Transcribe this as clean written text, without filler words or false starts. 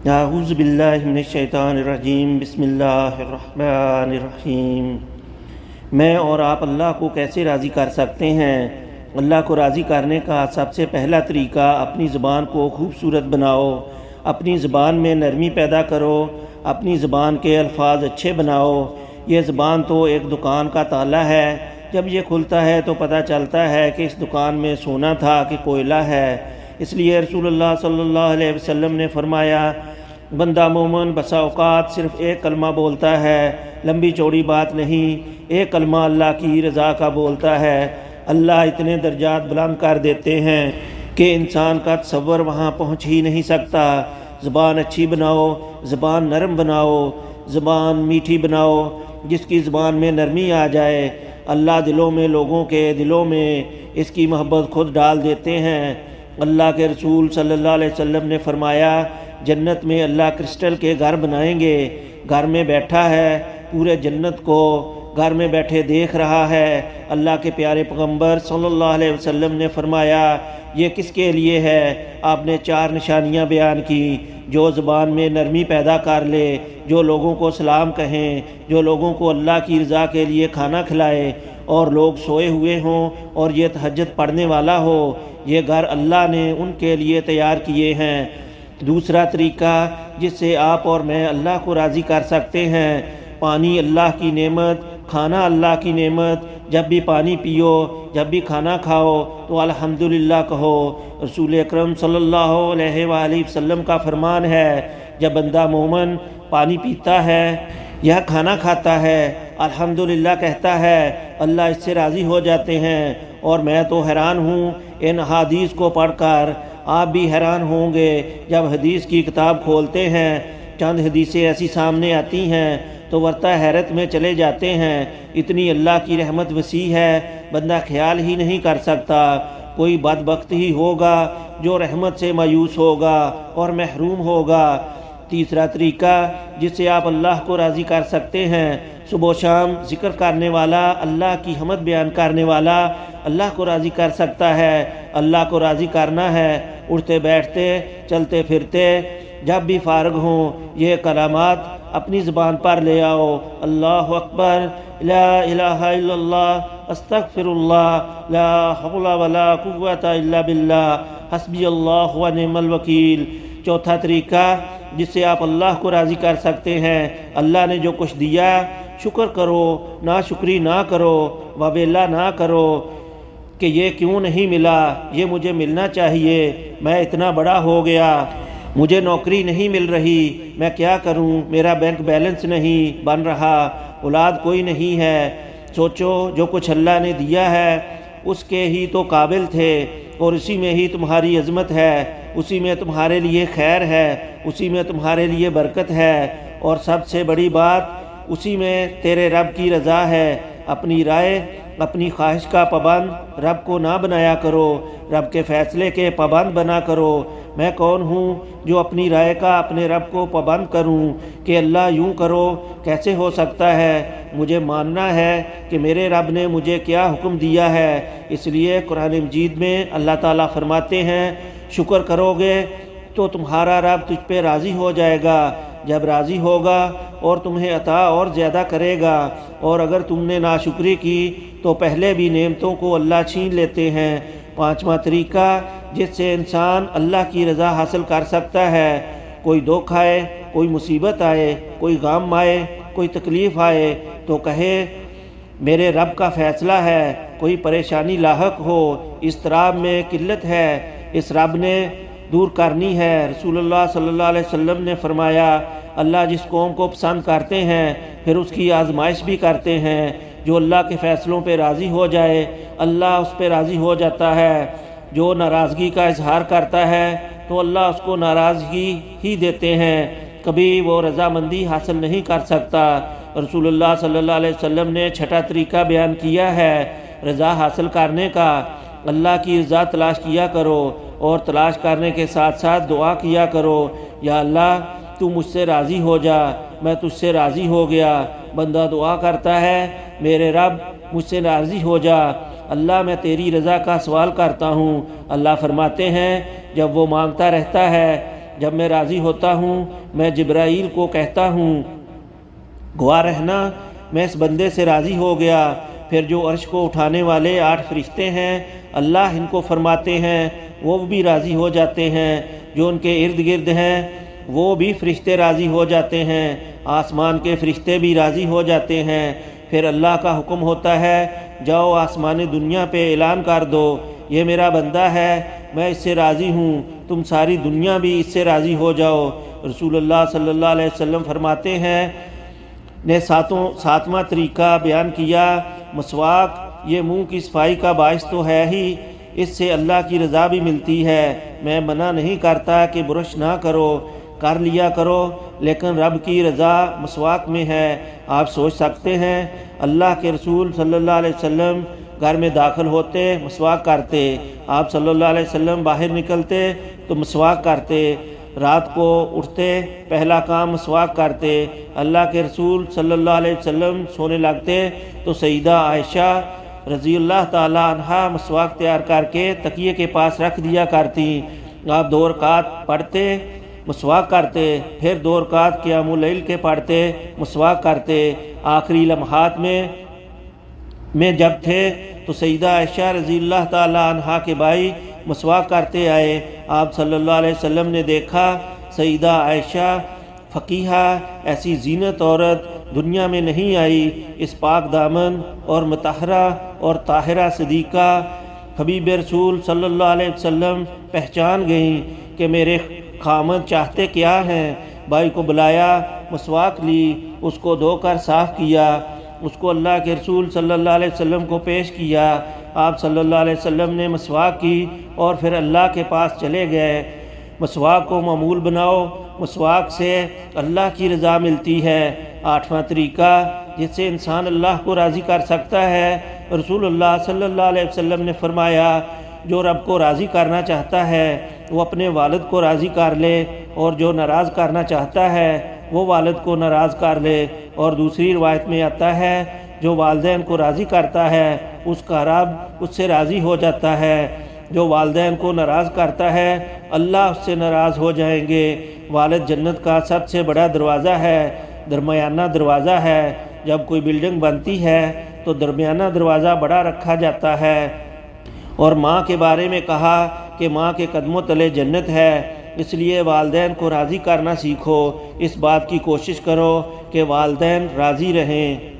اعوذ باللہ من الشیطان الرجیم، بسم اللہ الرحمن الرحیم۔ میں اور آپ اللہ کو کیسے راضی کر سکتے ہیں؟ اللہ کو راضی کرنے کا سب سے پہلا طریقہ اپنی زبان کو خوبصورت بناؤ، اپنی زبان میں نرمی پیدا کرو، اپنی زبان کے الفاظ اچھے بناؤ۔ یہ زبان تو ایک دکان کا تالا ہے، جب یہ کھلتا ہے تو پتہ چلتا ہے کہ اس دکان میں سونا تھا کہ کوئلہ ہے۔ اس لیے رسول اللہ صلی اللہ علیہ وسلم نے فرمایا، بندہ مومن بسا اوقات صرف ایک کلمہ بولتا ہے، لمبی چوڑی بات نہیں، ایک کلمہ اللہ کی رضا کا بولتا ہے، اللہ اتنے درجات بلند کر دیتے ہیں کہ انسان کا تصور وہاں پہنچ ہی نہیں سکتا۔ زبان اچھی بناؤ، زبان نرم بناؤ، زبان میٹھی بناؤ، جس کی زبان میں نرمی آ جائے اللہ دلوں میں، لوگوں کے دلوں میں اس کی محبت خود ڈال دیتے ہیں۔ اللہ کے رسول صلی اللہ علیہ وسلم نے فرمایا، جنت میں اللہ کرسٹل کے گھر بنائیں گے، گھر میں بیٹھا ہے، پورے جنت کو گھر میں بیٹھے دیکھ رہا ہے۔ اللہ کے پیارے پیغمبر صلی اللہ علیہ وسلم نے فرمایا، یہ کس کے لیے ہے؟ آپ نے 4 نشانیاں بیان کی۔ جو زبان میں نرمی پیدا کر لے، جو لوگوں کو سلام کہیں، جو لوگوں کو اللہ کی رضا کے لیے کھانا کھلائے، اور لوگ سوئے ہوئے ہوں اور یہ تہجد پڑھنے والا ہو، یہ گھر اللہ نے ان کے لیے تیار کیے ہیں۔ دوسرا طریقہ جس سے آپ اور میں اللہ کو راضی کر سکتے ہیں، پانی اللہ کی نعمت، کھانا اللہ کی نعمت۔ جب بھی پانی پیو، جب بھی کھانا کھاؤ تو الحمدللہ کہو۔ رسول اکرم صلی اللہ علیہ وآلہ وسلم کا فرمان ہے، جب بندہ مومن پانی پیتا ہے یا کھانا کھاتا ہے، الحمدللہ کہتا ہے، اللہ اس سے راضی ہو جاتے ہیں۔ اور میں تو حیران ہوں ان حدیث کو پڑھ کر، آپ بھی حیران ہوں گے جب حدیث کی کتاب کھولتے ہیں، چند حدیثیں ایسی سامنے آتی ہیں تو ورطہ حیرت میں چلے جاتے ہیں۔ اتنی اللہ کی رحمت وسیع ہے، بندہ خیال ہی نہیں کر سکتا۔ کوئی بدبخت ہی ہوگا جو رحمت سے مایوس ہوگا اور محروم ہوگا۔ تیسرا طریقہ جس سے آپ اللہ کو راضی کر سکتے ہیں، صبح و شام ذکر کرنے والا، اللہ کی حمد بیان کرنے والا اللہ کو راضی کر سکتا ہے۔ اللہ کو راضی کرنا ہے، اٹھتے بیٹھتے، چلتے پھرتے، جب بھی فارغ ہوں، یہ کلمات اپنی زبان پر لے آؤ۔ اللہ اکبر، لا الہ الا اللہ، استغفر اللہ، لا حول ولا قوت الا باللہ، حسبی اللہ و نعم الوکیل۔ چوتھا طریقہ جس سے آپ اللہ کو راضی کر سکتے ہیں، اللہ نے جو کچھ دیا شکر کرو، ناشکری نہ کرو، وبیلہ نہ کرو کہ یہ کیوں نہیں ملا، یہ مجھے ملنا چاہیے، میں اتنا بڑا ہو گیا، مجھے نوکری نہیں مل رہی، میں کیا کروں، میرا بینک بیلنس نہیں بن رہا، اولاد کوئی نہیں ہے۔ سوچو جو کچھ اللہ نے دیا ہے اس کے ہی تو قابل تھے، اور اسی میں ہی تمہاری عظمت ہے، اسی میں تمہارے لیے خیر ہے، اسی میں تمہارے لیے برکت ہے، اور سب سے بڑی بات اسی میں تیرے رب کی رضا ہے۔ اپنی رائے، اپنی خواہش کا پابند رب کو نہ بنایا کرو، رب کے فیصلے کے پابند بنا کرو۔ میں کون ہوں جو اپنی رائے کا اپنے رب کو پابند کروں کہ اللہ یوں کرو؟ کیسے ہو سکتا ہے؟ مجھے ماننا ہے کہ میرے رب نے مجھے کیا حکم دیا ہے۔ اس لیے قرآن مجید میں اللہ تعالیٰ فرماتے ہیں، شکر کرو گے تو تمہارا رب تجھ پہ راضی ہو جائے گا۔ جب راضی ہوگا اور تمہیں عطا اور زیادہ کرے گا، اور اگر تم نے ناشکری کی تو پہلے بھی نعمتوں کو اللہ چھین لیتے ہیں۔ پانچواں طریقہ جس سے انسان اللہ کی رضا حاصل کر سکتا ہے، کوئی دکھ آئے، کوئی مصیبت آئے، کوئی غم آئے، کوئی تکلیف آئے تو کہے میرے رب کا فیصلہ ہے۔ کوئی پریشانی لاحق ہو، اضطراب میں قلت ہے، اس رب نے دور کرنی ہے۔ رسول اللہ صلی اللہ علیہ وسلم نے فرمایا، اللہ جس قوم کو پسند کرتے ہیں پھر اس کی آزمائش بھی کرتے ہیں۔ جو اللہ کے فیصلوں پہ راضی ہو جائے اللہ اس پہ راضی ہو جاتا ہے، جو ناراضگی کا اظہار کرتا ہے تو اللہ اس کو ناراضگی ہی دیتے ہیں، کبھی وہ رضامندی حاصل نہیں کر سکتا۔ رسول اللہ صلی اللہ علیہ وسلم نے چھٹا طریقہ بیان کیا ہے رضا حاصل کرنے کا۔ اللہ کی رضا تلاش کیا کرو، اور تلاش کرنے کے ساتھ ساتھ دعا کیا کرو، یا اللہ تو مجھ سے راضی ہو جا، میں تجھ سے راضی ہو گیا۔ بندہ دعا کرتا ہے، میرے رب مجھ سے راضی ہو جا، اللہ میں تیری رضا کا سوال کرتا ہوں۔ اللہ فرماتے ہیں جب وہ مانگتا رہتا ہے، جب میں راضی ہوتا ہوں میں جبرائیل کو کہتا ہوں گواہ رہنا میں اس بندے سے راضی ہو گیا۔ پھر جو عرش کو اٹھانے والے 8 فرشتے ہیں اللہ ان کو فرماتے ہیں وہ بھی راضی ہو جاتے ہیں، جو ان کے ارد گرد ہیں وہ بھی فرشتے راضی ہو جاتے ہیں، آسمان کے فرشتے بھی راضی ہو جاتے ہیں۔ پھر اللہ کا حکم ہوتا ہے جاؤ آسمان دنیا پہ اعلان کر دو یہ میرا بندہ ہے، میں اس سے راضی ہوں، تم ساری دنیا بھی اس سے راضی ہو جاؤ۔ رسول اللہ صلی اللہ علیہ وسلم فرماتے ہیں نے ساتواں طریقہ بیان کیا، مسواک یہ منہ کی صفائی کا باعث تو ہے ہی، اس سے اللہ کی رضا بھی ملتی ہے۔ میں منع نہیں کرتا کہ برش نہ کرو، کر لیا کرو، لیکن رب کی رضا مسواک میں ہے۔ آپ سوچ سکتے ہیں اللہ کے رسول صلی اللہ علیہ وسلم گھر میں داخل ہوتے مسواک کرتے، آپ صلی اللہ علیہ وسلم باہر نکلتے تو مسواک کرتے، رات کو اٹھتے پہلا کام مسواک کرتے، اللہ کے رسول صلی اللہ علیہ وسلم سونے لگتے تو سیدہ عائشہ رضی اللہ تعالیٰ عنہا مسواک تیار کر کے تکیے کے پاس رکھ دیا کرتی۔ آپ 2 رکعت پڑھتے مسواک کرتے، پھر 2 رکعت قیام اللیل کے پڑھتے مسواک کرتے۔ آخری لمحات میں جب تھے تو سیدہ عائشہ رضی اللہ تعالیٰ عنہا کے بھائی مسواک کرتے آئے، آپ صلی اللہ علیہ وسلم نے دیکھا سیدہ عائشہ فقیہہ ایسی زینت عورت دنیا میں نہیں آئی، اس پاک دامن اور مطہرہ اور طاہرہ صدیقہ حبیب رسول صلی اللہ علیہ وسلم پہچان گئیں کہ میرے خامد چاہتے کیا ہیں۔ بھائی کو بلایا، مسواک لی، اس کو دھو کر صاف کیا، اس کو اللہ کے رسول صلی اللہ علیہ وسلم کو پیش کیا، آپ صلی اللہ علیہ وسلم نے مسواک کی اور پھر اللہ کے پاس چلے گئے۔ مسواک کو معمول بناؤ، مسواک سے اللہ کی رضا ملتی ہے۔ 8واں طریقہ جس سے انسان اللہ کو راضی کر سکتا ہے، رسول اللہ صلی اللہ علیہ وسلم نے فرمایا جو رب کو راضی کرنا چاہتا ہے وہ اپنے والد کو راضی کر لے، اور جو ناراض کرنا چاہتا ہے وہ والد کو ناراض کر لے۔ اور دوسری روایت میں آتا ہے جو والدین کو راضی کرتا ہے اس کا رب اس سے راضی ہو جاتا ہے، جو والدین کو ناراض کرتا ہے اللہ اس سے ناراض ہو جائیں گے۔ والد جنت کا سب سے بڑا دروازہ ہے، درمیانہ دروازہ ہے۔ جب کوئی بلڈنگ بنتی ہے تو درمیانہ دروازہ بڑا رکھا جاتا ہے۔ اور ماں کے بارے میں کہا کہ ماں کے قدموں تلے جنت ہے، اس لیے والدین کو راضی کرنا سیکھو، اس بات کی کوشش کرو کہ والدین راضی رہیں۔